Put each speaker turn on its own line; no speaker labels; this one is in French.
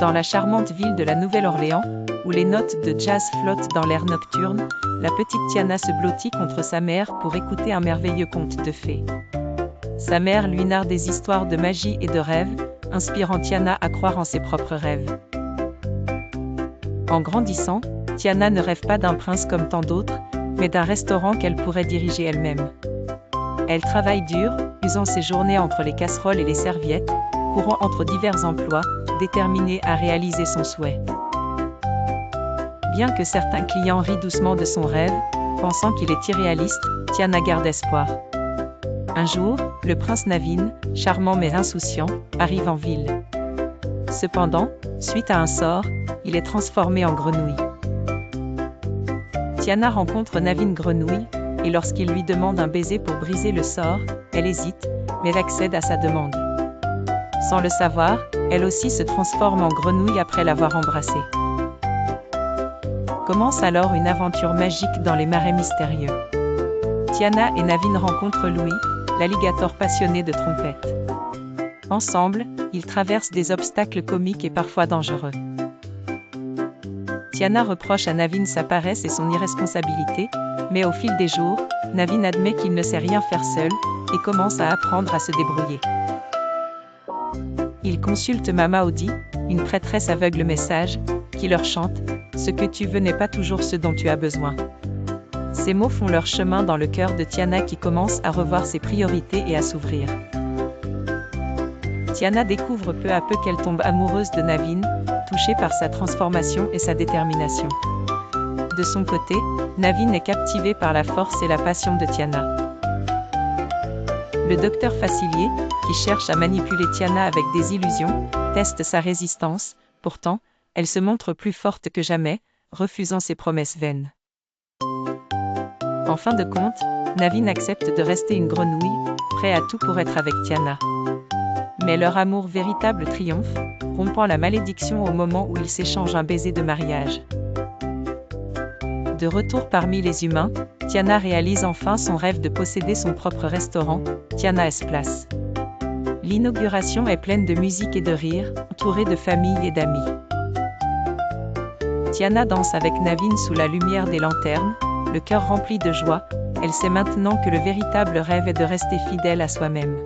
Dans la charmante ville de la Nouvelle-Orléans, où les notes de jazz flottent dans l'air nocturne, la petite Tiana se blottit contre sa mère pour écouter un merveilleux conte de fées. Sa mère lui narre des histoires de magie et de rêves, inspirant Tiana à croire en ses propres rêves. En grandissant, Tiana ne rêve pas d'un prince comme tant d'autres, mais d'un restaurant qu'elle pourrait diriger elle-même. Elle travaille dur, usant ses journées entre les casseroles et les serviettes, courant entre divers emplois, déterminée à réaliser son souhait. Bien que certains clients rient doucement de son rêve, pensant qu'il est irréaliste, Tiana garde espoir. Un jour, le prince Naveen, charmant mais insouciant, arrive en ville. Cependant, suite à un sort, il est transformé en grenouille. Tiana rencontre Naveen Grenouille, et lorsqu'il lui demande un baiser pour briser le sort, elle hésite, mais elle accède à sa demande. Sans le savoir, elle aussi se transforme en grenouille après l'avoir embrassé. Commence alors une aventure magique dans les marais mystérieux. Tiana et Naveen rencontrent Louis, l'alligator passionné de trompette. Ensemble, ils traversent des obstacles comiques et parfois dangereux. Tiana reproche à Naveen sa paresse et son irresponsabilité, mais au fil des jours, Naveen admet qu'il ne sait rien faire seul, et commence à apprendre à se débrouiller. Ils consultent Mama Audi, une prêtresse aveugle message, qui leur chante « Ce que tu veux n'est pas toujours ce dont tu as besoin ». Ces mots font leur chemin dans le cœur de Tiana qui commence à revoir ses priorités et à s'ouvrir. Tiana découvre peu à peu qu'elle tombe amoureuse de Naveen, touchée par sa transformation et sa détermination. De son côté, Naveen est captivé par la force et la passion de Tiana. Le docteur Facilier, qui cherche à manipuler Tiana avec des illusions, teste sa résistance, pourtant, elle se montre plus forte que jamais, refusant ses promesses vaines. En fin de compte, Naveen accepte de rester une grenouille, prêt à tout pour être avec Tiana. Mais leur amour véritable triomphe, rompant la malédiction au moment où ils s'échangent un baiser de mariage. De retour parmi les humains, Tiana réalise enfin son rêve de posséder son propre restaurant, Tiana Place. L'inauguration est pleine de musique et de rire, entourée de famille et d'amis. Tiana danse avec Naveen sous la lumière des lanternes, le cœur rempli de joie, elle sait maintenant que le véritable rêve est de rester fidèle à soi-même.